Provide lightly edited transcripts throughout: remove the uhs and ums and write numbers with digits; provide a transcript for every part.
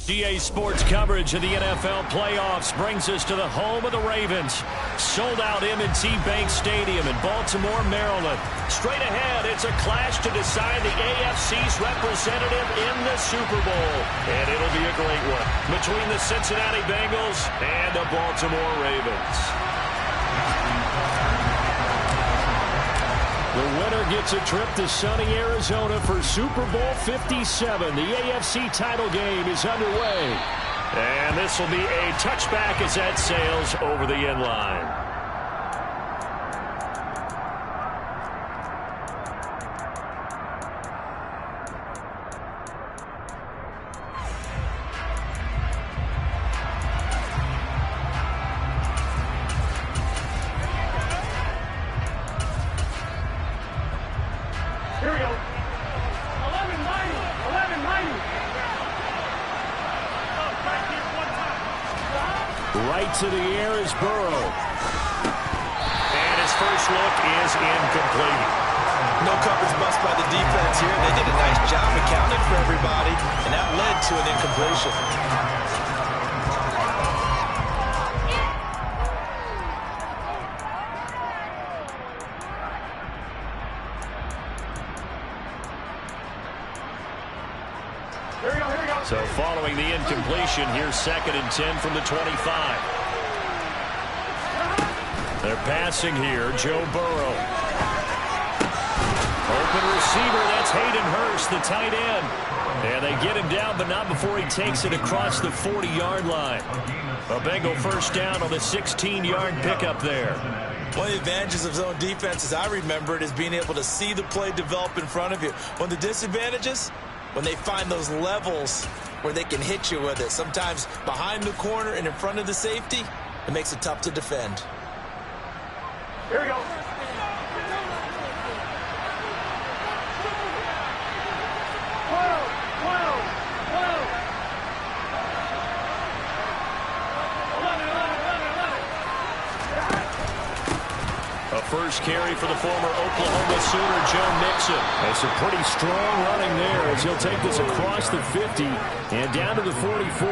EA Sports coverage of the NFL playoffs brings us to the home of the Ravens. Sold out M&T Bank Stadium in Baltimore, Maryland. Straight ahead, it's a clash to decide the AFC's representative in the Super Bowl. And it'll be a great one between the Cincinnati Bengals and the Baltimore Ravens. The winner gets a trip to sunny Arizona for Super Bowl 57. The AFC title game is underway. And this will be a touchback as that sails over the end line. Here we go. 1190. 1190. Right to the air is Burrow. And his first look is incomplete. No coverage bust by the defense here. They did a nice job accounting for everybody, and that led to an incompletion. So following the incompletion, here's 2nd and 10 from the 25. They're passing here, Joe Burrow. Open receiver, that's Hayden Hurst, the tight end. And they get him down, but not before he takes it across the 40-yard line. A Bengal first down on the 16-yard pickup there. One of the advantages of zone defense, as I remember it, is being able to see the play develop in front of you. One of the disadvantages, when they find those levels where they can hit you with it, sometimes behind the corner and in front of the safety, it makes it tough to defend. Here we go. A first carry for the former Oklahoma Sooner, Joe Mixon. That's a pretty strong running there as he'll take this across the 50 and down to the 44.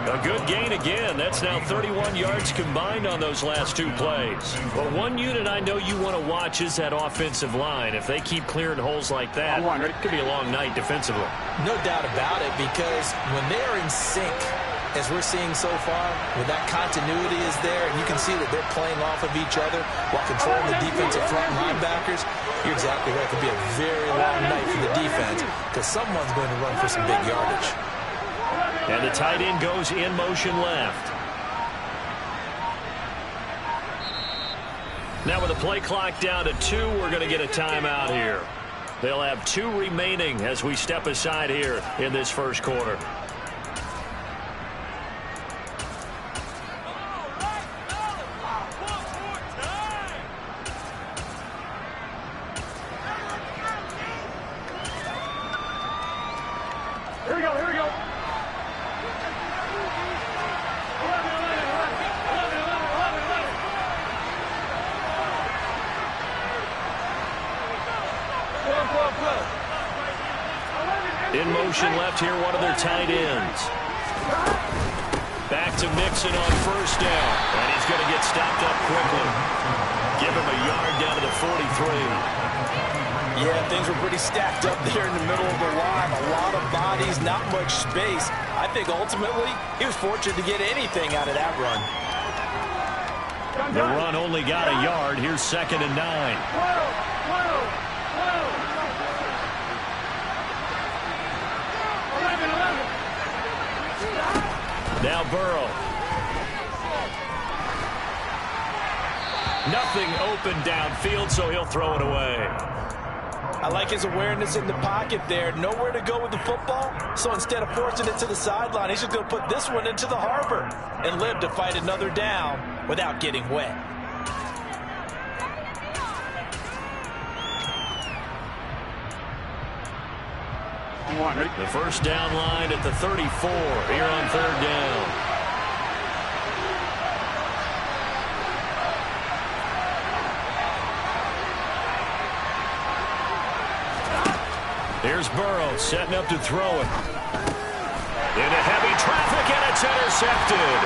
A good gain again. That's now 31 yards combined on those last two plays. But one unit I know you want to watch is that offensive line. If they keep clearing holes like that, it could be a long night defensively. No doubt about it, because when they're in sync, as we're seeing so far, when that continuity is there, and you can see that they're playing off of each other while controlling the defensive front linebackers, you're exactly right. It could be a very long night for the defense because someone's going to run for some big yardage. And the tight end goes in motion left. Now with the play clock down to 2, we're going to get a timeout here. They'll have 2 remaining as we step aside here in this first quarter. Here we go. Here we go. 11, 11, 11. 11, 11, 11. In motion left here, one of their tight ends. Back to Mixon on first down. And he's going to get stopped up quickly. Give him a yard down to the 43. Yeah, things were pretty stacked up there in the middle of the line. A lot of bodies, not much space. I think ultimately he was fortunate to get anything out of that run. The run only got a yard. Here's 2nd and 9. Now Burrow. Nothing open downfield, so he'll throw it away. I like his awareness in the pocket there. Nowhere to go with the football. So instead of forcing it to the sideline, he's just going to put this one into the harbor and live to fight another down without getting wet. The first down line at the 34 here on 3rd down. Here's Burrow setting up to throw it. Into heavy traffic, and it's intercepted.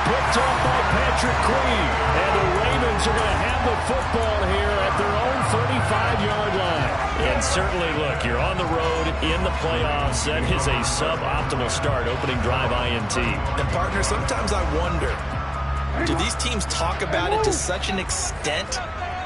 Picked up by Patrick Queen. And the Ravens are going to have the football here at their own 35-yard line. And certainly, look, you're on the road in the playoffs. That is a suboptimal start, opening drive INT. And, partner, sometimes I wonder, do these teams talk about it to such an extent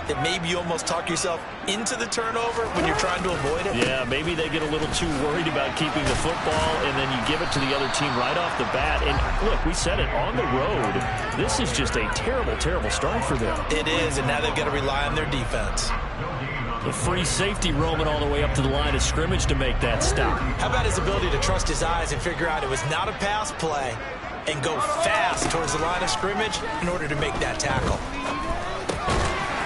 that maybe you almost talk yourself into the turnover when you're trying to avoid it? Yeah, maybe they get a little too worried about keeping the football, and then you give it to the other team right off the bat. And, look, we said it, on the road, this is just a terrible, terrible start for them. It is, and now they've got to rely on their defense. The free safety roaming all the way up to the line of scrimmage to make that stop. How about his ability to trust his eyes and figure out it was not a pass play and go fast towards the line of scrimmage in order to make that tackle?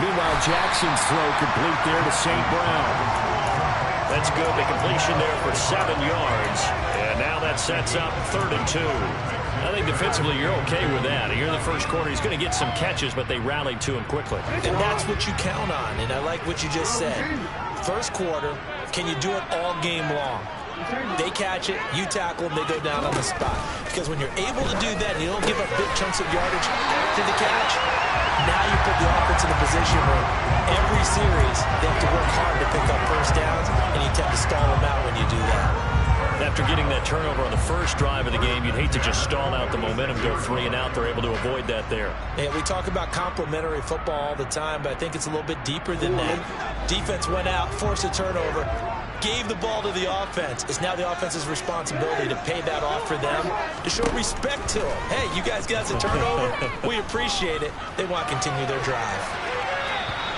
Meanwhile, Jackson's throw complete there to St. Brown. That's good. The completion there for 7 yards. And now that sets up 3rd and 2. I think defensively you're okay with that. Here in the first quarter, he's going to get some catches, but they rallied to him quickly. And that's what you count on, and I like what you just said. First quarter, can you do it all game long? They catch it, you tackle them, they go down on the spot. Because when you're able to do that and you don't give up big chunks of yardage after the catch, now you put the offense in a position where every series they have to work hard to pick up first downs, and you tend to stall them out when you do that. After getting that turnover on the first drive of the game, you'd hate to just stall out the momentum, go 3 and out. They're able to avoid that there. And we talk about complementary football all the time, but I think it's a little bit deeper than that. Defense went out, forced a turnover, gave the ball to the offense. It's now the offense's responsibility to pay that off for them, to show respect to them. Hey, you guys got a turnover? We appreciate it. They want to continue their drive.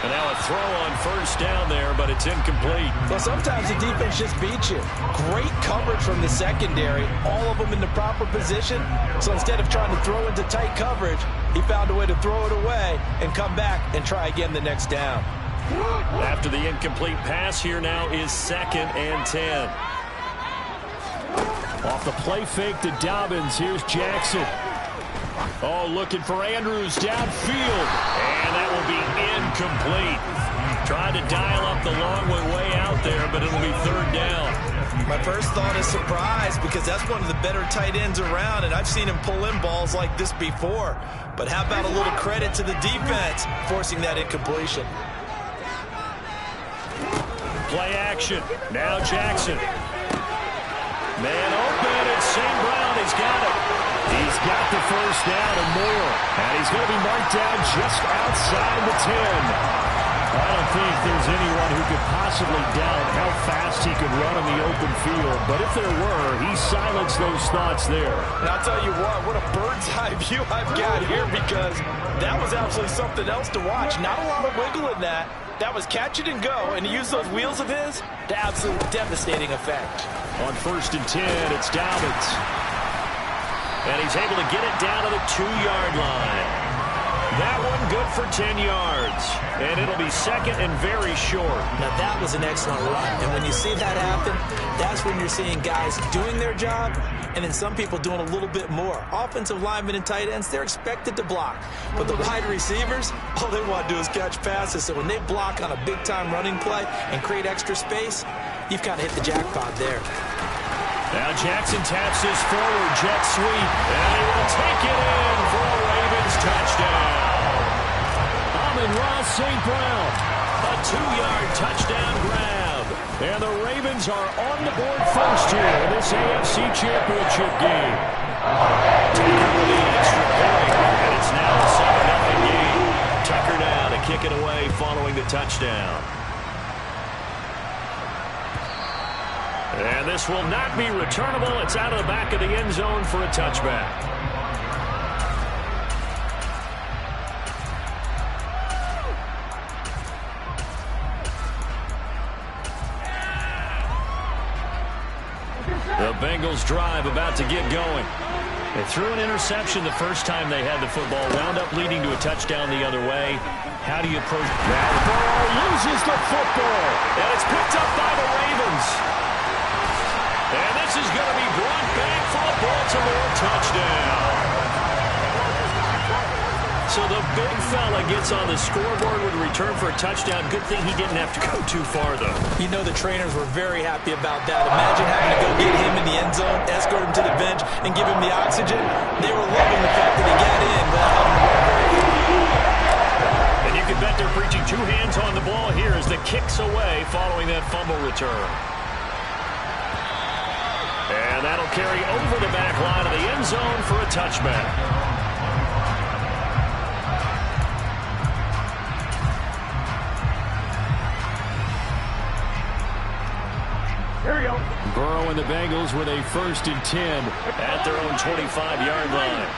And now a throw on first down there, but it's incomplete. Well, sometimes the defense just beats you. Great coverage from the secondary, all of them in the proper position. So instead of trying to throw into tight coverage, he found a way to throw it away and come back and try again the next down. After the incomplete pass, here now is 2nd and 10. Off the play fake to Dobbins, here's Jackson. Oh, looking for Andrews downfield, and that will be incomplete. Trying to dial up the long way out there, but it'll be 3rd down. My first thought is surprise, because that's one of the better tight ends around, and I've seen him pull in balls like this before. But how about a little credit to the defense forcing that incompletion? Play action. Now Jackson. Man open, it's St. Brown. He's got it. He's got the first down and more. And he's going to be marked down just outside the 10. I don't think there's anyone who could possibly doubt how fast he could run in the open field. But if there were, he silenced those thoughts there. And I'll tell you what a bird's eye view I've got here, because that was absolutely something else to watch. Not a lot of wiggle in that. That was catch it and go, and he used those wheels of his to absolutely devastating effect. On 1st and 10, it's Dobbins. And he's able to get it down to the 2-yard line. That one good for 10 yards. And it'll be 2nd and very short. Now, that was an excellent run. And when you see that happen, that's when you're seeing guys doing their job, and then some people doing a little bit more. Offensive linemen and tight ends, they're expected to block. But the wide receivers, all they want to do is catch passes. So when they block on a big-time running play and create extra space, you've kind of hit the jackpot there. Now Jackson taps his forward jet sweep, and he will take it in for a Ravens touchdown. Amon-Ra St. Brown, a 2-yard touchdown grab. And the Ravens are on the board first here in this AFC Championship game. Tucker with the extra point, and it's now a 7-0 game. Tucker now to kick it away following the touchdown. And this will not be returnable. It's out of the back of the end zone for a touchback. The Bengals drive about to get going. They threw an interception the first time they had the football, wound up leading to a touchdown the other way. How do you approach that? Ball loses the football, and it's picked up by the Ravens. And this is going to be brought back for a Baltimore touchdown. So the big fella gets on the scoreboard with a return for a touchdown. Good thing he didn't have to go too far, though. You know the trainers were very happy about that. Imagine having to go get him in the end zone, escort him to the bench, and give him the oxygen. They were loving the fact that he got in without having to run very far. And you can bet they're preaching two hands on the ball here as the kick's away following that fumble return. And that'll carry over the back line of the end zone for a touchback. Here we go. Burrow and the Bengals with a 1st and 10 at their own 25-yard line.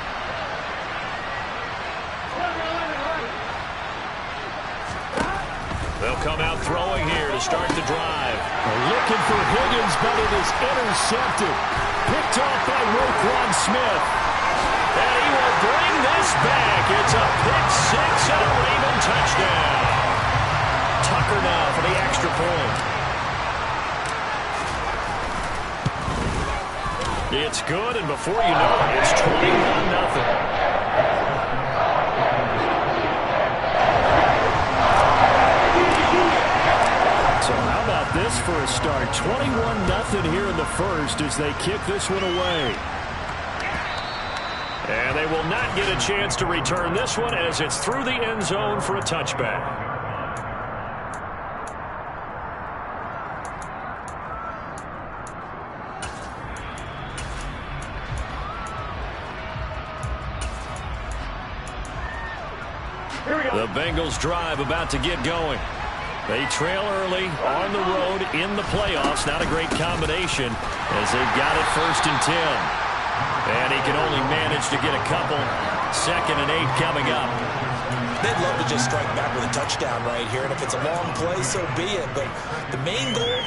They'll come out throwing here to start the drive. Looking for Higgins, but it is intercepted. Picked off by Roquan Smith. And he will bring this back. It's a pick six and a Raven touchdown. Tucker now for the extra point. It's good, and before you know it, it's 21-0. So how about this for a start? 21-0 here in the first as they kick this one away. And they will not get a chance to return this one as it's through the end zone for a touchback. The Bengals drive about to get going. They trail early on the road in the playoffs. Not a great combination as they've got it 1st and 10. And he can only manage to get a couple. 2nd and 8 coming up. They'd love to just strike back with a touchdown right here. And if it's a long play, so be it. But the main goal,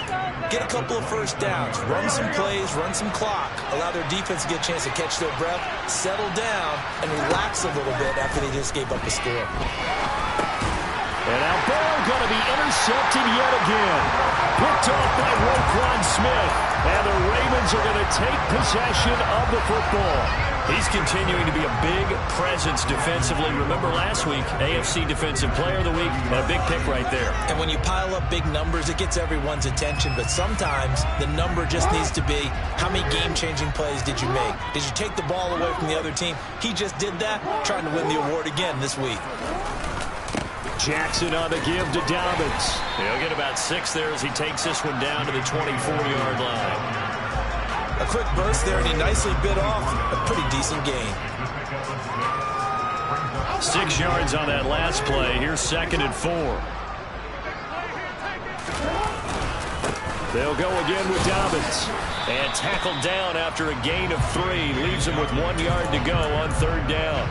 get a couple of first downs. Run some plays, run some clock. Allow their defense to get a chance to catch their breath, settle down, and relax a little bit after they just gave up a score. And now ball going to be intercepted yet again. Picked off by Roquan Smith. And the Ravens are going to take possession of the football. He's continuing to be a big presence defensively. Remember last week, AFC Defensive Player of the Week, and a big pick right there. And when you pile up big numbers, it gets everyone's attention. But sometimes the number just needs to be, how many game-changing plays did you make? Did you take the ball away from the other team? He just did that, trying to win the award again this week. Jackson on the give to Dobbins. He'll get about 6 there as he takes this one down to the 24-yard line. A quick burst there, and he nicely bit off a pretty decent gain. 6 yards on that last play. Here's 2nd and 4. They'll go again with Dobbins. And tackled down after a gain of 3. Leaves him with 1 yard to go on 3rd down.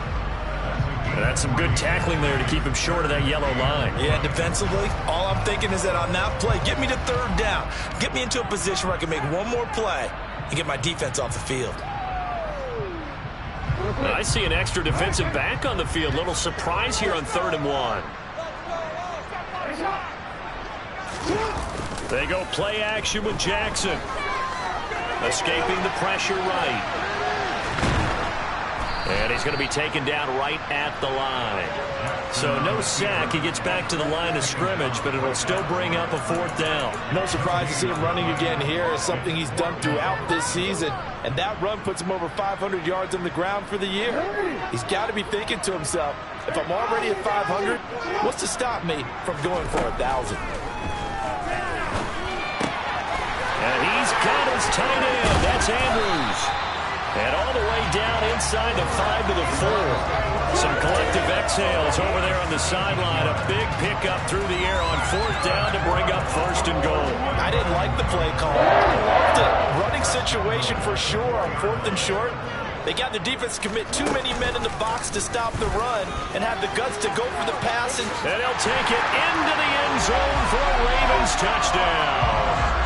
And that's some good tackling there to keep him short of that yellow line. Yeah, defensively, all I'm thinking is that on that play, get me to 3rd down. Get me into a position where I can make one more play and get my defense off the field. I see an extra defensive back on the field. Little surprise here on 3rd and 1. They go play action with Jackson. Escaping the pressure right. And he's going to be taken down right at the line. So no sack. He gets back to the line of scrimmage, but it'll still bring up a 4th down. No surprise to see him running again here. It's something he's done throughout this season. And that run puts him over 500 yards on the ground for the year. He's got to be thinking to himself, if I'm already at 500, what's to stop me from going for 1,000? And he's got his tight end. That's Andrews. And all the way down inside the 5 to the 4. Some collective exhales over there on the sideline. A big pickup through the air on 4th down to bring up 1st and goal. I didn't like the play call. I loved it. Running situation for sure on 4th and short. They got the defense to commit too many men in the box to stop the run and have the guts to go for the pass. And they'll take it into the end zone for a Ravens touchdown.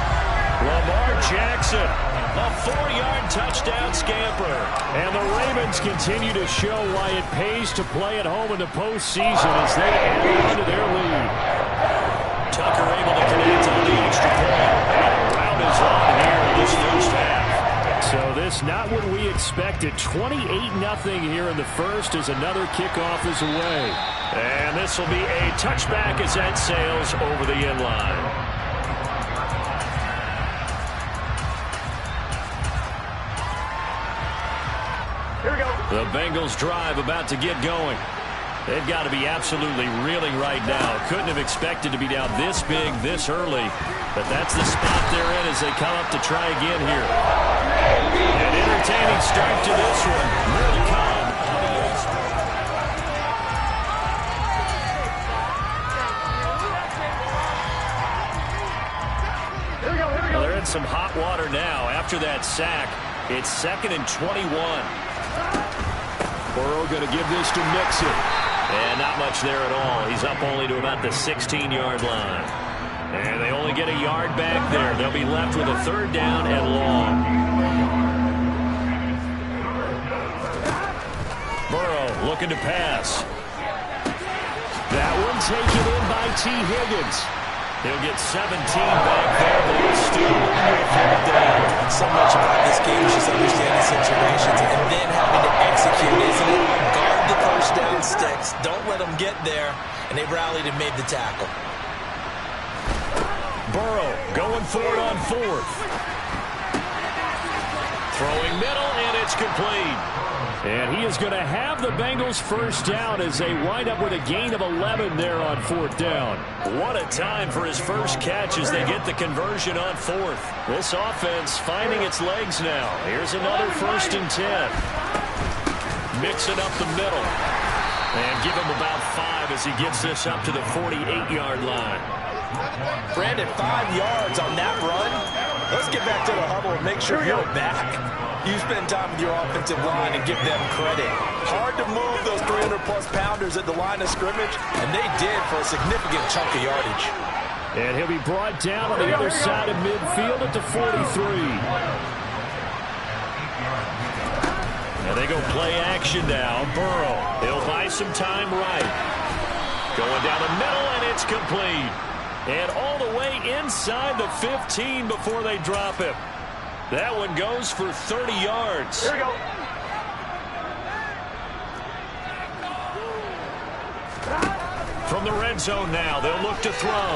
Lamar Jackson, a 4-yard touchdown scamper. And the Ravens continue to show why it pays to play at home in the postseason as they add on to their lead. Tucker able to connect on the extra point. And a round is on here in this first half. So this just not what we expected. 28-0 here in the first as another kickoff is away. And this will be a touchback as that sails over the end line. Here we go. The Bengals drive about to get going. They've got to be absolutely reeling right now. Couldn't have expected to be down this big this early. But that's the spot they're in as they come up to try again here. An entertaining start to this one. Really calm. Well, they're in some hot water now. After that sack, it's 2nd and 21. Burrow going to give this to Mixon. And not much there at all. He's up only to about the 16-yard line. And they only get a yard back there. They'll be left with a 3rd down and long. Burrow looking to pass. That one taken in by T. Higgins. He'll get 17 back there, but he's still looking to a 3rd down. So much about this game is just understanding situations and then having to execute, isn't it? Guard the first down sticks. Don't let them get there. And they rallied and made the tackle. Burrow going for it on 4th. Throwing middle, and it's complete. And he is going to have the Bengals first down as they wind up with a gain of 11 there on 4th down. What a time for his first catch as they get the conversion on 4th. This offense finding its legs now. Here's another 1st and 10. Mixing up the middle. And give him about 5 as he gets this up to the 48-yard line. Brandon, 5 yards on that run. Let's get back to the huddle and make sure you're back. You spend time with your offensive line and give them credit. Hard to move those 300-plus pounders at the line of scrimmage, and they did for a significant chunk of yardage. And he'll be brought down on the other side of midfield at the 43. And they go play action now. Burrow, he'll buy some time right. Going down the middle, and it's complete. And all the way inside the 15 before they drop him. That one goes for 30 yards. Here we go. From the red zone now, they'll look to throw.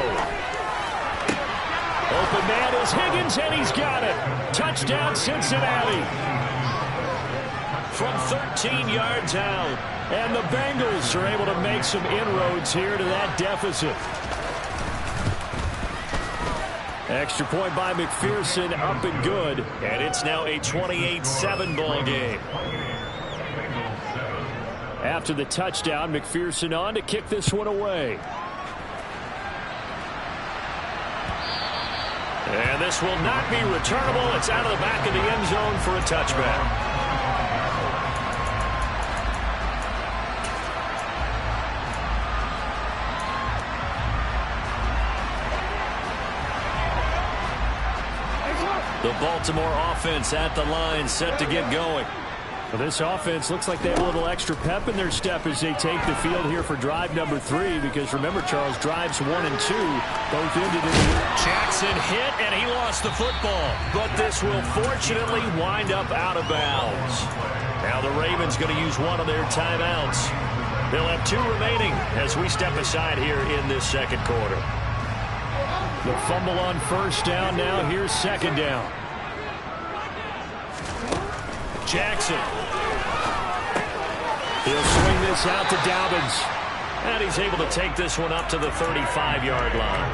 Open man is Higgins, and he's got it. Touchdown, Cincinnati. From 13 yards out. And the Bengals are able to make some inroads here to that deficit. Extra point by McPherson, up and good. And it's now a 28-7 ball game. After the touchdown, McPherson on to kick this one away. And this will not be returnable. It's out of the back of the end zone for a touchback. The Baltimore offense at the line, set to get going. Well, this offense looks like they have a little extra pep in their step as they take the field here for drive number 3. Because remember, Charles, drives 1 and 2 both ended in the... Jackson hit, and he lost the football. But this will fortunately wind up out of bounds. Now the Ravens going to use one of their timeouts. They'll have 2 remaining as we step aside here in this second quarter. The fumble on first down now. Here's second down. Jackson. He'll swing this out to Dobbins. And he's able to take this one up to the 35-yard line.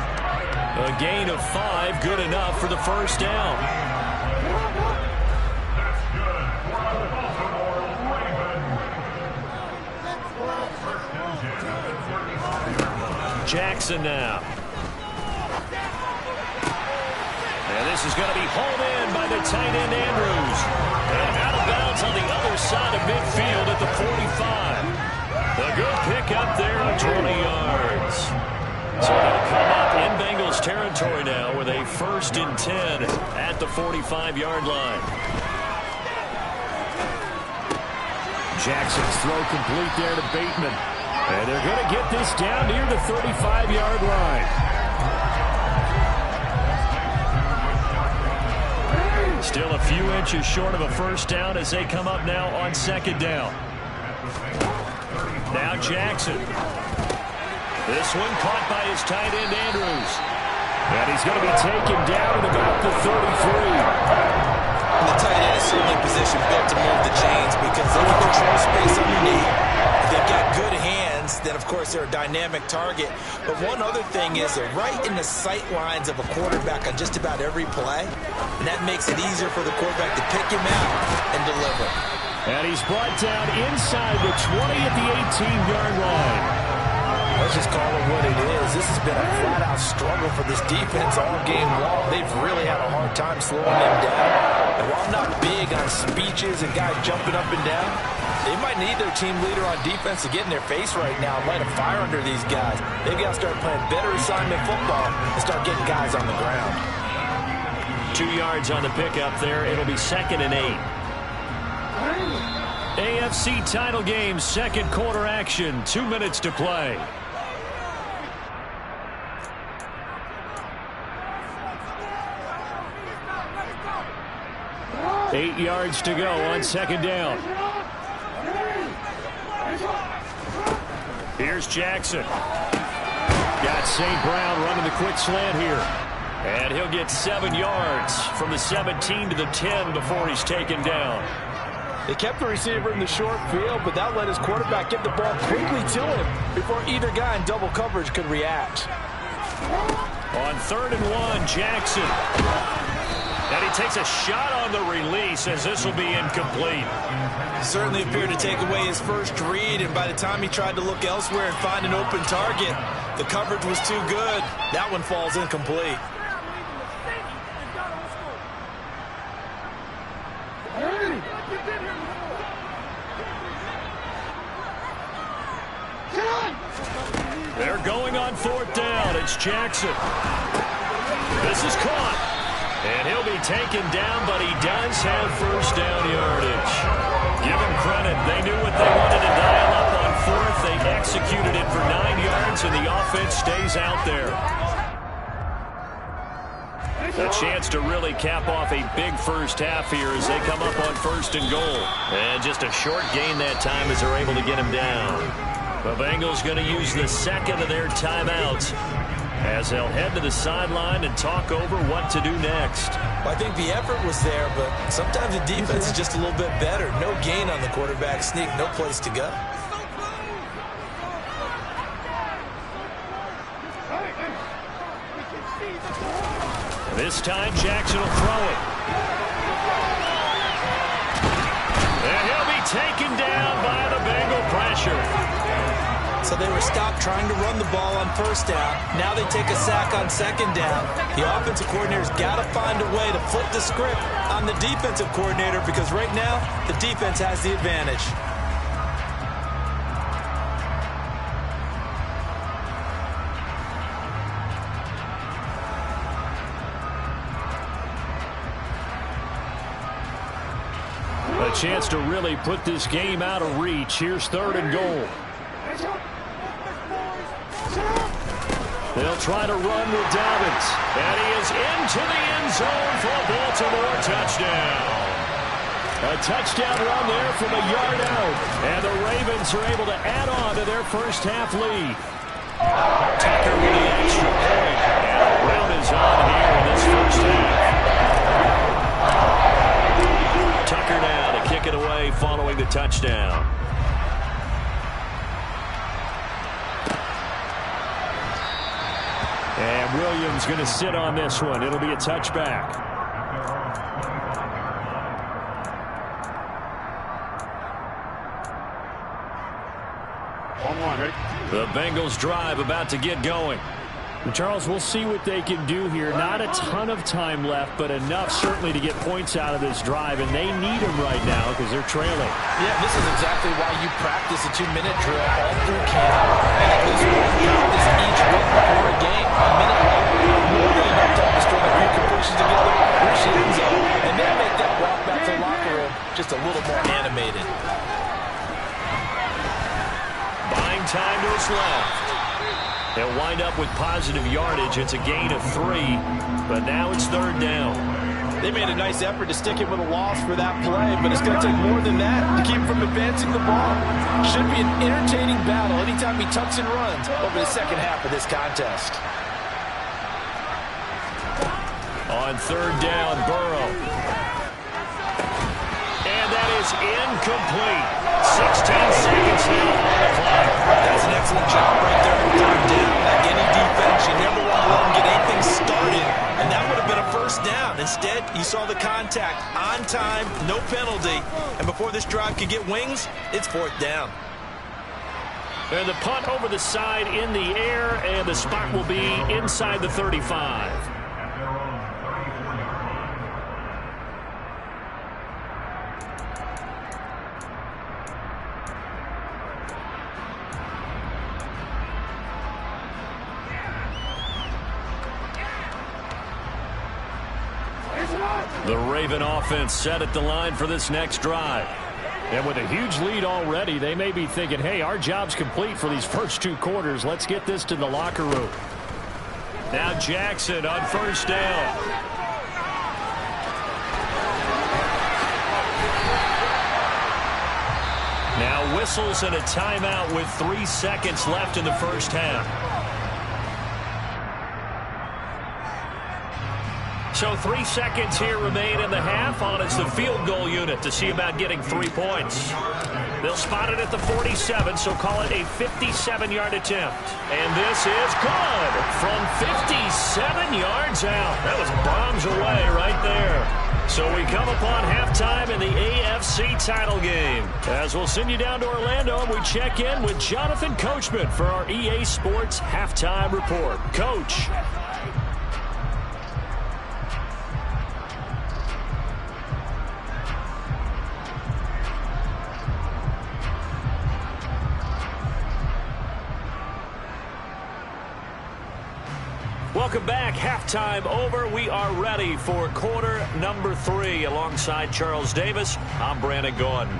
A gain of 5, good enough for the first down. Jackson now. And this is going to be hauled in by the tight end Andrews. And out of bounds on the other side of midfield at the 45. A good pick up there on 20 yards. So they'll come up in Bengals territory now with a 1st and 10 at the 45-yard line. Jackson's throw complete there to Bateman. And they're going to get this down near the 35-yard line. Still a few inches short of a first down as they come up now on second down. Now Jackson. This one caught by his tight end, Andrews. And he's going to be taken down at about the 33. And the tight end is certainly in position built to move the chains because they can control space underneath. If they've got good hands, then of course they're a dynamic target. But one other thing is they're right in the sight lines of a quarterback on just about every play. And that makes it easier for the quarterback to pick him out and deliver. And he's brought down inside the 20 at the 18-yard line. Let's just call it what it is. This has been a flat-out struggle for this defense all game long. They've really had a hard time slowing them down. And while I'm not big on speeches and guys jumping up and down, they might need their team leader on defense to get in their face right now and light a fire under these guys. They've got to start playing better assignment football and start getting guys on the ground. 2 yards on the pickup there. It'll be 2nd and 8. AFC title game, second quarter action. 2 minutes to play. Eight yards to go on second down. Here's Jackson. Got St. Brown running the quick slant here. And he'll get 7 yards from the 17 to the 10 before he's taken down. They kept the receiver in the short field, but that let his quarterback get the ball quickly to him before either guy in double coverage could react. On 3rd and 1, Jackson. And he takes a shot on the release as this will be incomplete. Certainly appeared to take away his first read, and by the time he tried to look elsewhere and find an open target, the coverage was too good. That one falls incomplete. They're going on 4th down. It's Jackson. This is caught. And he'll be taken down, but he does have first down yardage. Give him credit. They knew what they wanted to dial up on 4th. They executed it for 9 yards, and the offense stays out there. A chance to really cap off a big first half here as they come up on 1st and goal. And just a short gain that time as they're able to get him down. The Bengals going to use the second of their timeouts as they'll head to the sideline and talk over what to do next. Well, I think the effort was there, but sometimes the defense is just a little bit better. No gain on the quarterback sneak, no place to go. This time Jackson will throw it. And he'll be taken down by the Bengal pressure. So they were stopped trying to run the ball on 1st down. Now they take a sack on 2nd down. The offensive coordinator's got to find a way to flip the script on the defensive coordinator because right now the defense has the advantage. A chance to really put this game out of reach. Here's 3rd and goal. They'll try to run with Dobbins. And he is into the end zone for a Baltimore touchdown. A touchdown run there from a yard out. And the Ravens are able to add on to their first half lead. Tucker with the extra point. And a run is on here in this first half. Tucker now to kick it away following the touchdown. And Williams going to sit on this one. It'll be a touchback. The Bengals drive about to get going. Charles, we'll see what they can do here. Not a ton of time left, but enough certainly to get points out of this drive, and they need them right now because they're trailing. Yeah, this is exactly why you practice a 2-minute drill all through camp, and at least one practice each week before a game. A minute left, more than enough time to string a few completions together, reach the end zone, and then make that walk back to the locker room just a little more animated. Buying time to his left. They'll wind up with positive yardage. It's a gain of 3, but now it's 3rd down. They made a nice effort to stick him with a loss for that play, but it's going to take more than that to keep him from advancing the ball. Should be an entertaining battle anytime he tucks and runs over the second half of this contest. On third down, Burrow. And that is incomplete. 16 seconds now on the clock. That's an excellent job right there on third down. Like any defense, you never want to let them get anything started, and that would have been a first down. Instead, you saw the contact on time, no penalty, and before this drive could get wings, it's fourth down. And the punt over the side in the air, and the spot will be inside the 35. The Raven offense set at the line for this next drive. And with a huge lead already, they may be thinking, hey, our job's complete for these first 2 quarters. Let's get this to the locker room. Now Jackson on first down. Now whistles and a timeout with 3 seconds left in the first half. So 3 seconds here remain in the half. On it's the field goal unit to see about getting 3 points. They'll spot it at the 47, so call it a 57-yard attempt. And this is good from 57 yards out. That was bombs away right there. So we come upon halftime in the AFC title game. As we'll send you down to Orlando, and we check in with Jonathan Coachman for our EA Sports Halftime Report. Coach. Welcome back. Halftime over. We are ready for quarter number 3. Alongside Charles Davis, I'm Brandon Gordon.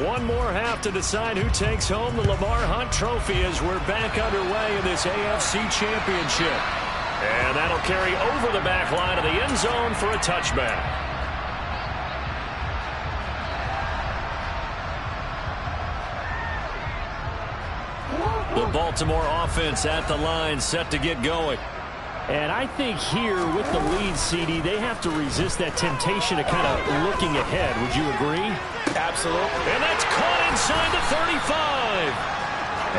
One more half to decide who takes home the Lamar Hunt Trophy as we're back underway in this AFC Championship. And that'll carry over the back line of the end zone for a touchback. The Baltimore offense at the line, set to get going. And I think here with the lead, CD, they have to resist that temptation of kind of looking ahead. Would you agree? Absolutely. And that's caught inside the 35.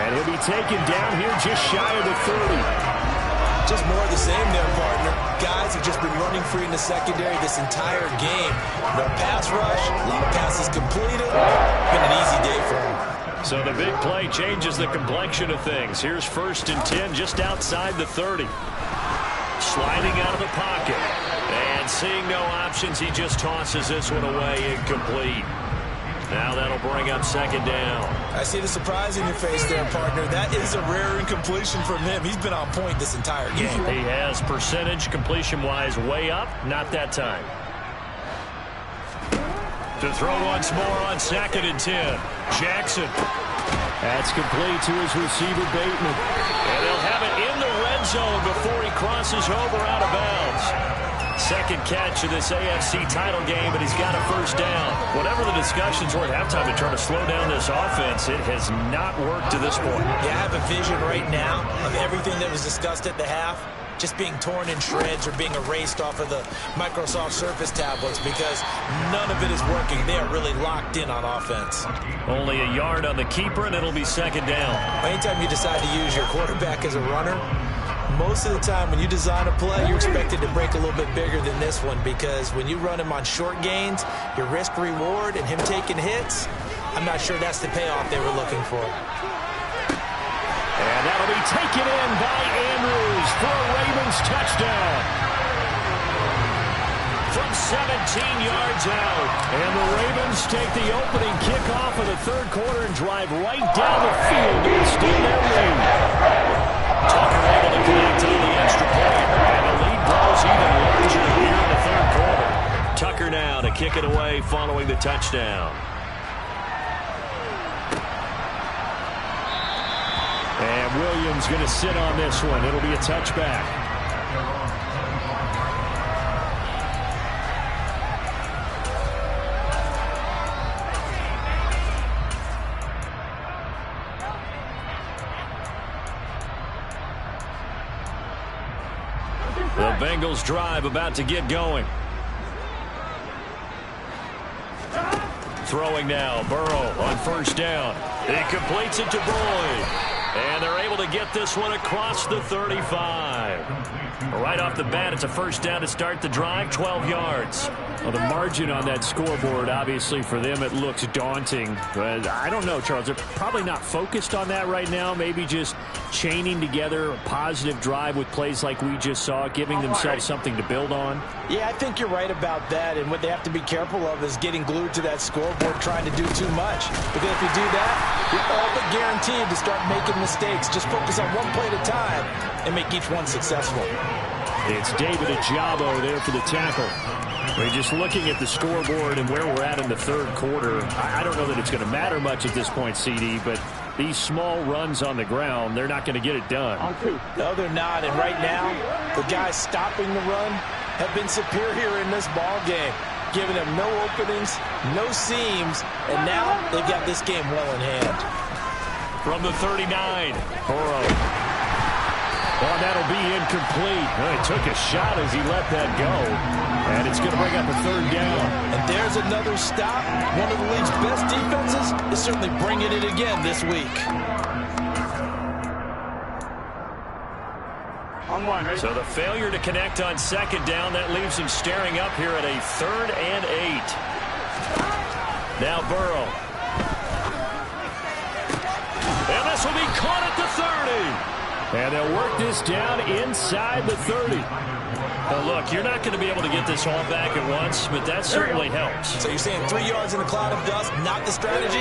And he'll be taken down here just shy of the 30. Just more of the same there, partner. Guys have just been running free in the secondary this entire game. No pass rush, a lot of passes completed. Been an easy day for him. So the big play changes the complexion of things. Here's 1st and 10 just outside the 30. Sliding out of the pocket. And seeing no options, he just tosses this one away incomplete. Now that'll bring up 2nd down. I see the surprise in your face there, partner. That is a rare incompletion from him. He's been on point this entire game. He has percentage completion-wise way up. Not that time. To throw once more on 2nd and 10. Jackson. That's complete to his receiver, Bateman. And they'll have it in the red zone before he crosses over out of bounds. 2nd catch of this AFC title game, and he's got a 1st down. Whatever the discussions were at halftime to try to slow down this offense, it has not worked to this point. Yeah, I have a vision right now of everything that was discussed at the half just being torn in shreds or being erased off of the Microsoft Surface tablets because none of it is working. They are really locked in on offense. Only a yard on the keeper, and it'll be 2nd down. Anytime you decide to use your quarterback as a runner, most of the time when you design a play, you're expected to break a little bit bigger than this one because when you run him on short gains, your risk-reward and him taking hits, I'm not sure that's the payoff they were looking for. And that'll be taken in by Andrews for a Ravens touchdown. from 17 yards out. And the Ravens take the opening kickoff of the third quarter and drive right down the field to extend their lead. Tucker able to connect on the extra point. And the lead grows even larger here in the third quarter. Tucker now to kick it away following the touchdown. And Williams going to sit on this one. It'll be a touchback. The Bengals drive about to get going. Throwing now, Burrow on first down. He completes it to Boyd. And they're able to get this one across the 35. Right off the bat, it's a first down to start the drive, 12 yards. Well, the margin on that scoreboard, obviously, for them, it looks daunting. But I don't know, Charles. They're probably not focused on that right now. Maybe just chaining together a positive drive with plays like we just saw, giving themselves something to build on. Yeah, I think you're right about that. And what they have to be careful of is getting glued to that scoreboard, trying to do too much. Because if you do that, you're all but guaranteed to start making mistakes. Just focus on one play at a time and make each one successful. It's David Ajabo there for the tackle. We're just looking at the scoreboard and where we're at in the third quarter. I don't know that it's going to matter much at this point, CD, but these small runs on the ground, they're not going to get it done. No, they're not. And right now, the guys stopping the run have been superior in this ball game, giving them no openings, no seams, and now they've got this game well in hand. From the 39, Burrow. Well, that'll be incomplete. Well, he took a shot as he let that go. And it's going to bring up a third down. And there's another stop. One of the league's best defenses is certainly bringing it again this week. So the failure to connect on second down, that leaves him staring up here at a 3rd and 8. Now Burrow. And this will be caught at the 30. And they'll work this down inside the 30. Well, look, you're not going to be able to get this all back at once, but that certainly helps. So you're saying 3 yards in a cloud of dust, not the strategy?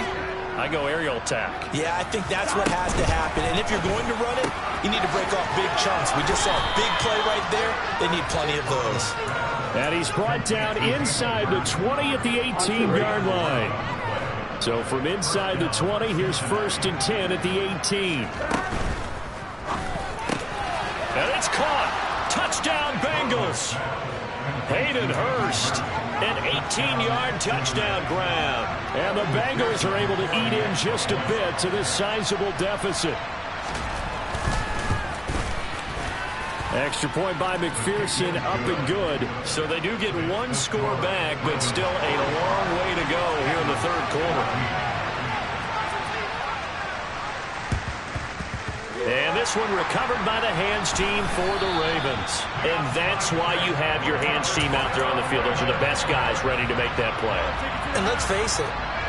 I go aerial attack. Yeah, I think that's what has to happen. And if you're going to run it, you need to break off big chunks. We just saw a big play right there. They need plenty of those. And he's brought down inside the 20 at the 18-yard line. So from inside the 20, here's 1st and 10 at the 18. And it's caught. Touchdown, Bengals. Hayden Hurst, an 18-yard touchdown grab. And the Bengals are able to eat in just a bit to this sizable deficit. Extra point by McPherson, up and good. So they do get one score back, but still a long way to go here in the third quarter. And this one recovered by the hands team for the Ravens. And that's why you have your hands team out there on the field. Those are the best guys ready to make that play. And let's face it,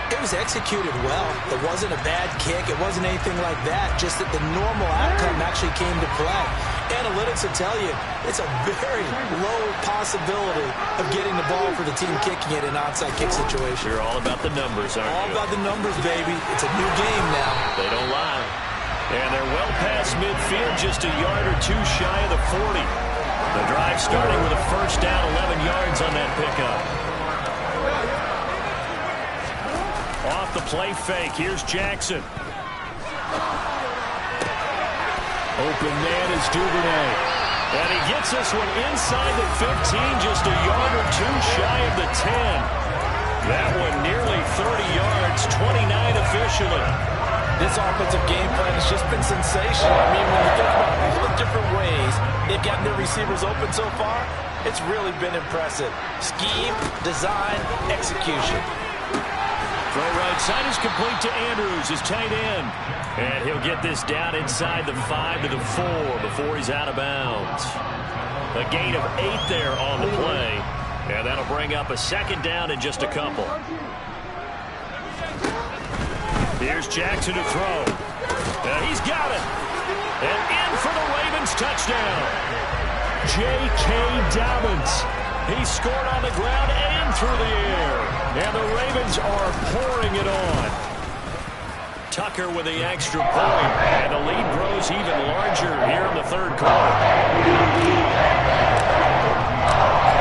it was executed well. It wasn't a bad kick. It wasn't anything like that. Just that the normal outcome actually came to play. Analytics will tell you it's a very low possibility of getting the ball for the team kicking it in an onside kick situation. You're all about the numbers, aren't you? All about the numbers, baby. It's a new game now. They don't lie. And they're well past midfield, just a yard or two shy of the 40. The drive starting with a first down, 11 yards on that pickup. Off the play fake, here's Jackson. Open man is Duvernay. And he gets this one inside the 15, just a yard or two shy of the 10. That one nearly 30 yards, 29 officially. This offensive game plan has just been sensational. I mean, when you think about all the different ways they've gotten their receivers open so far, it's really been impressive. Scheme, design, execution. Throw right side is complete to Andrews, his tight end. And he'll get this down inside the 5 to the 4 before he's out of bounds. A gain of 8 there on the play. And that'll bring up a second down in just a couple. Here's Jackson to throw. And he's got it. And in for the Ravens touchdown. J.K. Dobbins. He scored on the ground and through the air. And the Ravens are pouring it on. Tucker with the extra point. And the lead grows even larger here in the third quarter.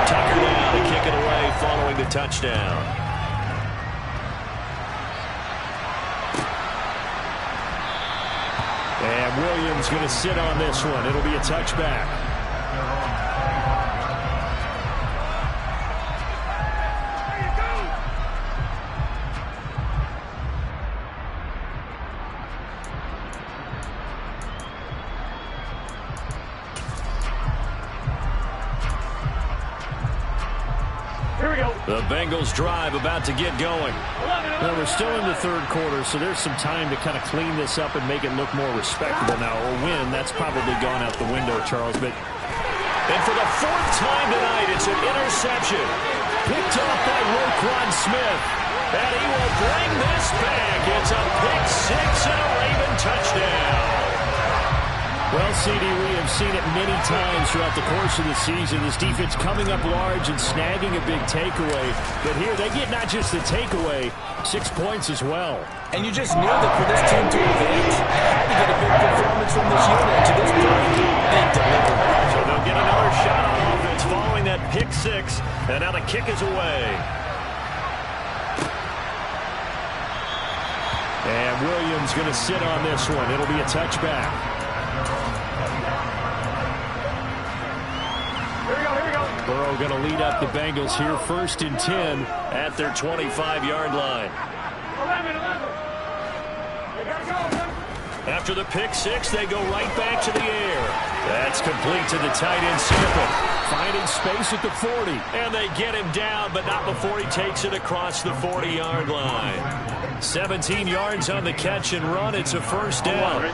Tucker now to kick it away following the touchdown. And Williams going to sit on this one. It'll be a touchback. The Bengals drive about to get going. Well, we're still in the third quarter, so there's some time to kind of clean this up and make it look more respectable now. Or win, that's probably gone out the window, Charles. But and for the fourth time tonight, it's an interception. Picked off by Roquan Smith. And he will bring this back. It's a pick six and a Raven touchdown. well, CD, we have seen it many times throughout the course of the season. This defense coming up large and snagging a big takeaway. But here they get not just the takeaway, 6 points as well. And you just knew that for this team to advance, they had to get a big performance from this unit. To this point, they delivered. So they'll get another shot on offense following that pick six. And now the kick is away. And Williams going to sit on this one. It'll be a touchback. Burrow going to lead up the Bengals here, 1st and 10 at their 25-yard line. After the pick six, they go right back to the air. That's complete to the tight end Sample. Finding space at the 40. And they get him down, but not before he takes it across the 40-yard line. 17 yards on the catch and run. It's a first down.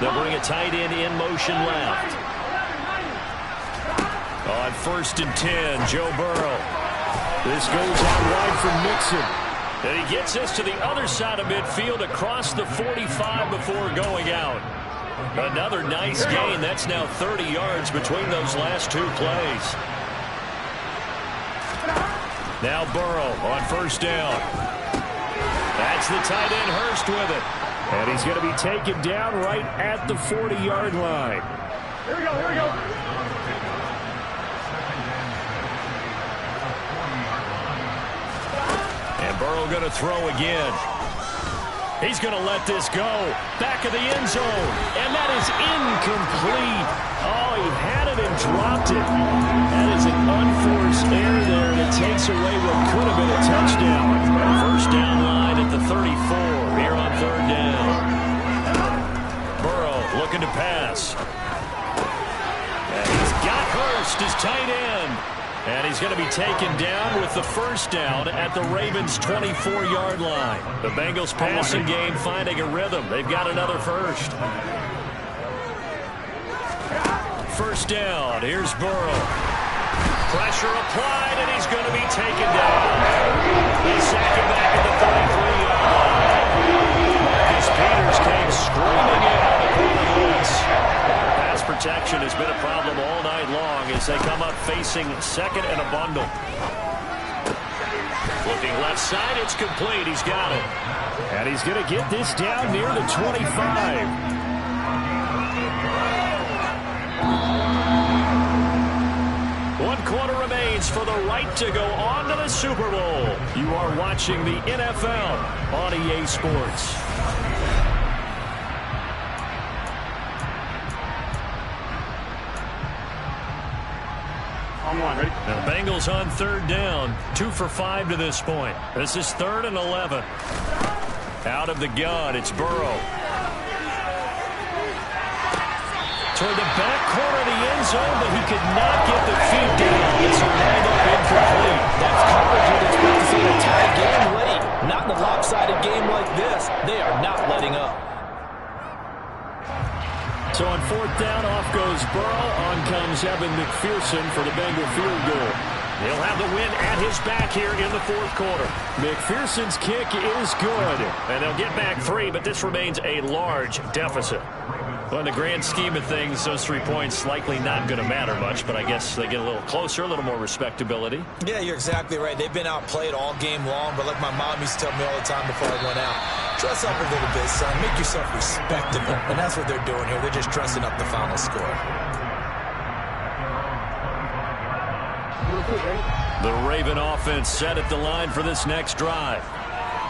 They'll bring a tight end in motion left. On 1st and 10, Joe Burrow. This goes out wide from Mixon. And he gets us to the other side of midfield across the 45 before going out. Another nice gain. That's now 30 yards between those last two plays. Now Burrow on 1st down. That's the tight end Hurst with it. And he's going to be taken down right at the 40-yard line. Here we go. And Burrow going to throw again. He's going to let this go. Back of the end zone. And that is incomplete. Oh, he had it and dropped it. That is an unforced error there, and it takes away what could have been a touchdown. First down line at the 34 here on 3rd down. Burrow looking to pass. And he's got Hurst, his tight end. And he's going to be taken down with the first down at the Ravens' 24-yard line. The Bengals passing game finding a rhythm. They've got another first. First down. Here's Burrow. Pressure applied, and he's going to be taken down. They sack him back at the 33-yard line. Marcus Peters came screaming in on the corner blitz. Pass protection has been a problem all night long as they come up facing 2nd and a bundle. Looking left side, it's complete. He's got it. And he's going to get this down near the 25. 1 quarter remains for the right to go on to the Super Bowl. You are watching the NFL on EA Sports. Ready? The Bengals on 3rd down, 2 for 5 to this point. This is 3rd and 11. Out of the gun, it's Burrow. Toward the back corner of the end zone, but he could not get the feet down. It's a wind-up incomplete. That's coverage you'd expect to see in a tie game late. Not in a lopsided game like this. They are not letting up. So on 4th down, off goes Burrow. On comes Evan McPherson for the Bengal field goal. He'll have the win at his back here in the 4th quarter. McPherson's kick is good. And they'll get back 3, but this remains a large deficit. Well, in the grand scheme of things, those 3 points likely not going to matter much, but I guess they get a little closer, a little more respectability. Yeah, you're exactly right. They've been outplayed all game long, but like my mom used to tell me all the time before I went out, dress up a little bit, son. Make yourself respectable. And that's what they're doing here. They're just dressing up the final score. The Raven offense set at the line for this next drive.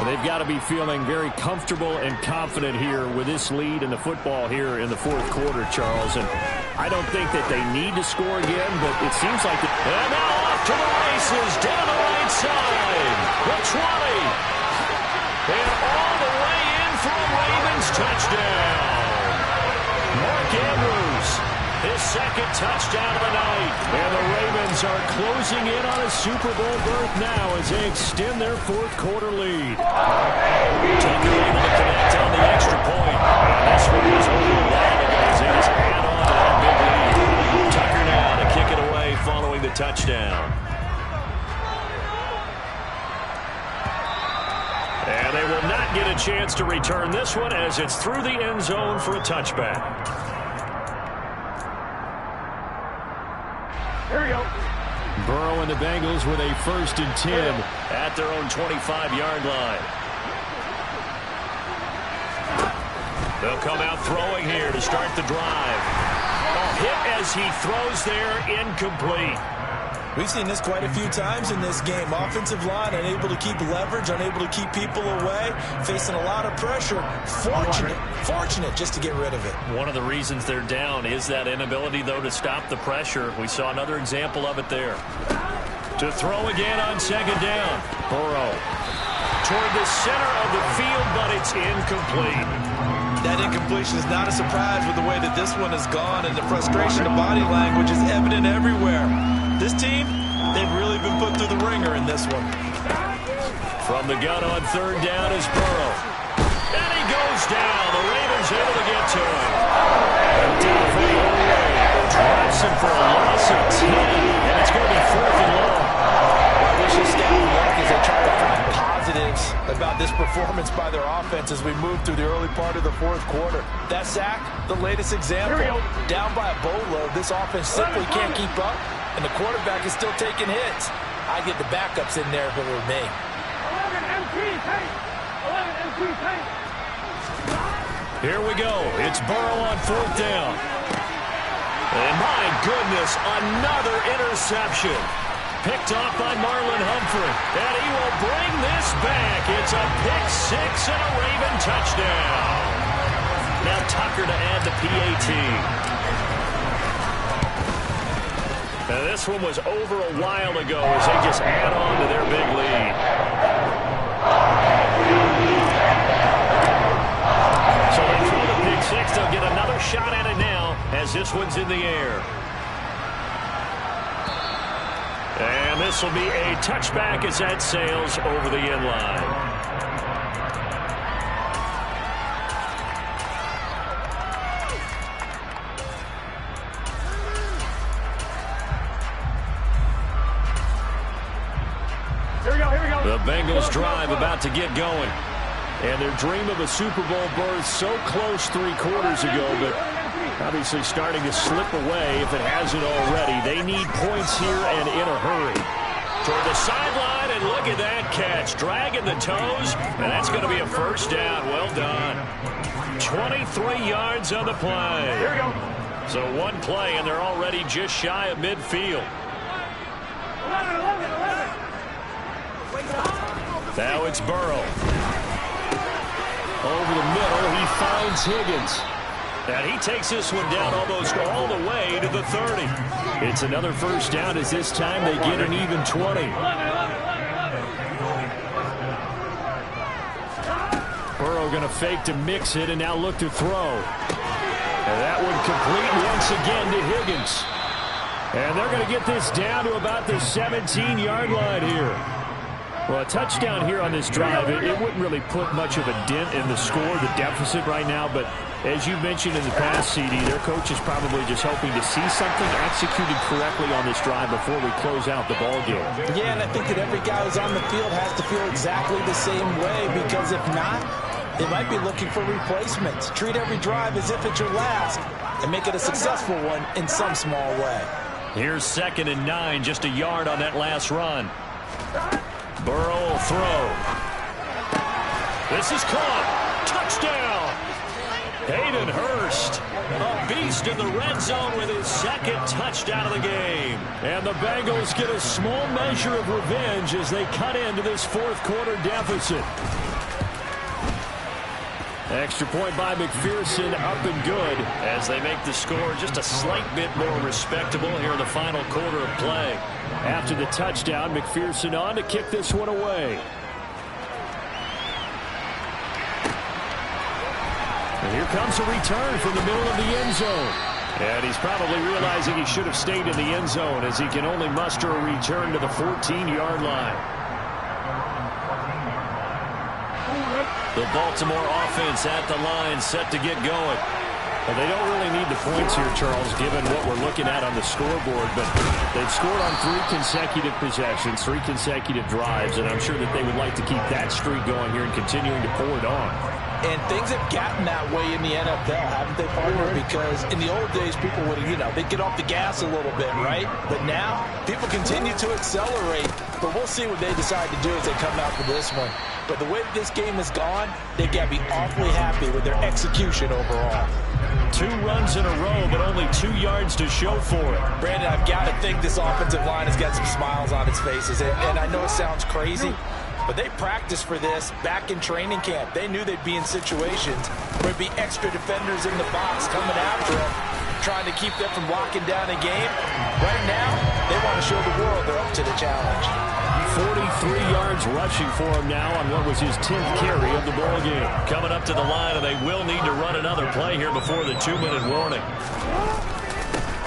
Well, they've got to be feeling very comfortable and confident here with this lead in the football here in the fourth quarter, Charles. And I don't think that they need to score again, but it seems like... And now off to the races, down the right side. The 20. And all the way in for a Ravens touchdown. Mark Andrews, his second touchdown of the night. And the Ravens are closing in on a Super Bowl berth now as they extend their fourth quarter lead. Tucker able to connect on the extra point. And this one was over a while ago as they just add on to that big lead. Tucker now to kick it away following the touchdown. And they will not get a chance to return this one as it's through the end zone for a touchback. Here we go. Burrow and the Bengals with a 1st and 10 at their own 25-yard line. They'll come out throwing here to start the drive. Hit as he throws there, incomplete. We've seen this quite a few times in this game. Offensive line unable to keep leverage, unable to keep people away, facing a lot of pressure. Fortunate just to get rid of it. One of the reasons they're down is that inability, though, to stop the pressure. We saw another example of it there. To throw again on 2nd down. Burrow toward the center of the field, but it's incomplete. That incompletion is not a surprise with the way that this one has gone, and the frustration of body language is evident everywhere. This team, they've really been put through the ringer in this one. From the gun on 3rd down is Burrow. And he goes down. The Ravens able to get to him. Drops him for a loss of 10, and it's going to be 4th and long. Well, this is scouting work as they try to find positives about this performance by their offense as we move through the early part of the fourth quarter. That sack, the latest example. Down by a boatload, this offense simply can't keep up, and the quarterback is still taking hits. I get the backups in there if it were me. 11 MP tank. 11 MP tank. Here we go. It's Burrow on 4th down. And my goodness, another interception. Picked off by Marlon Humphrey. And he will bring this back. It's a pick 6 and a Raven touchdown. Now Tucker to add the PAT. Now this one was over a while ago as they just add on to their big lead. So they throw the pick 6. They'll get another shot at it now as this one's in the air. And this will be a touchback as that sails over the end line. The Bengals drive about to get going. And their dream of a Super Bowl berth so close 3 quarters ago, but obviously starting to slip away if it hasn't already. They need points here and in a hurry. Toward the sideline, and look at that catch. Dragging the toes, and that's going to be a 1st down. Well done. 23 yards on the play. Here we go. So 1 play, and they're already just shy of midfield. 11. Now it's Burrow. Over the middle, he finds Higgins. And he takes this one down almost all the way to the 30. It's another 1st down as this time they get an even 20. Burrow going to fake to mix it and now look to throw. And that one complete once again to Higgins. And they're going to get this down to about the 17-yard line here. Well, a touchdown here on this drive, it wouldn't really put much of a dent in the score, the deficit right now. But as you mentioned in the past, CD, their coach is probably just hoping to see something executed correctly on this drive before we close out the ball game. Yeah, and I think that every guy who's on the field has to feel exactly the same way, because if not, They might be looking for replacements. Treat every drive as if it's your last and make it a successful one in some small way. Here's 2nd and 9, just a yard on that last run. Burrow will throw. This is caught. Touchdown. Hayden Hurst, a beast in the red zone with his 2nd touchdown of the game. And the Bengals get a small measure of revenge as they cut into this 4th quarter deficit. Extra point by McPherson, up and good as they make the score just a slight bit more respectable here in the final quarter of play. After the touchdown, McPherson on to kick this one away. And here comes a return from the middle of the end zone. And he's probably realizing he should have stayed in the end zone as he can only muster a return to the 14-yard line. The Baltimore offense at the line, set to get going. Well, they don't really need the points here, Charles, given what we're looking at on the scoreboard. But they've scored on 3 consecutive possessions, 3 consecutive drives, and I'm sure that they would like to keep that streak going here and continuing to pour it on. And things have gotten that way in the NFL, haven't they, partner? Because in the old days, people would, they'd get off the gas a little bit, right? But now, people continue to accelerate. But we'll see what they decide to do as they come out for this one. But the way this game has gone, they've got to be awfully happy with their execution overall. 2 runs in a row, but only 2 yards to show for it. Brandon, I've got to think this offensive line has got some smiles on its faces. And I know it sounds crazy, but they practiced for this back in training camp. They knew they'd be in situations where there'd be extra defenders in the box coming after them, trying to keep them from locking down a game. Right now, they want to show the world they're up to the challenge. 43 yards rushing for him now on what was his 10th carry of the ball game. Coming up to the line, and they will need to run another play here before the 2-minute warning.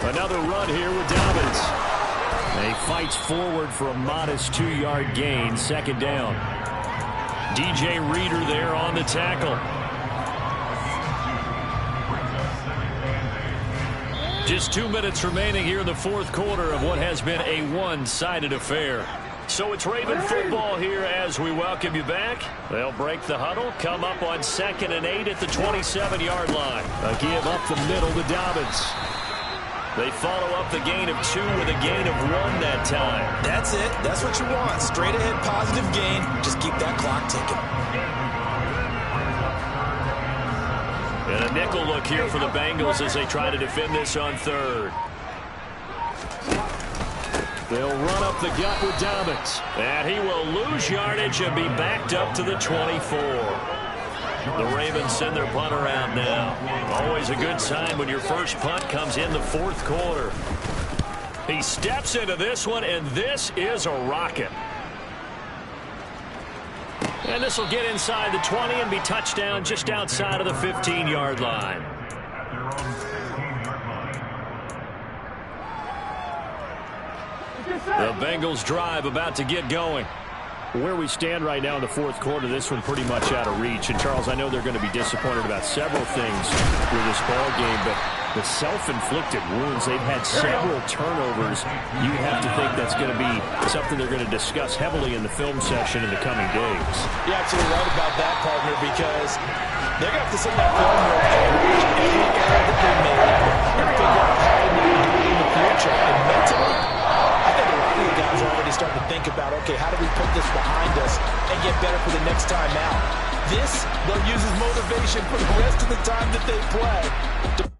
Another run here with Dobbins. He fights forward for a modest 2-yard gain, 2nd down. DJ Reader there on the tackle. Just 2 minutes remaining here in the 4th quarter of what has been a one-sided affair. So it's Raven football here as we welcome you back. They'll break the huddle, come up on 2nd and 8 at the 27-yard line. A give up the middle to Dobbins. They follow up the gain of 2 with a gain of 1 that time. That's it. That's what you want. Straight ahead positive gain. Just keep that clock ticking. And a nickel look here for the Bengals as they try to defend this on 3rd. They'll run up the gut with Dobbins. And he will lose yardage and be backed up to the 24. The Ravens send their punter out now. Always a good sign when your first punt comes in the 4th quarter. He steps into this one, and this is a rocket. And this will get inside the 20 and be touchdown just outside of the 15-yard line. The Bengals drive about to get going. Where we stand right now in the 4th quarter, this one pretty much out of reach. And, Charles, I know they're going to be disappointed about several things with this ball game, but the self-inflicted wounds, they've had several turnovers. You have to think that's going to be something they're going to discuss heavily in the film session in the coming days. You're absolutely right about that, partner, because they're going to have to sit in that film room and watch every error that they made and figure out how to do it in the future. And mentally, I think a lot of the guys are already starting to think about, okay, how do we put this behind us and get better for the next time out? This, they'll use as motivation for the rest of the time that they play.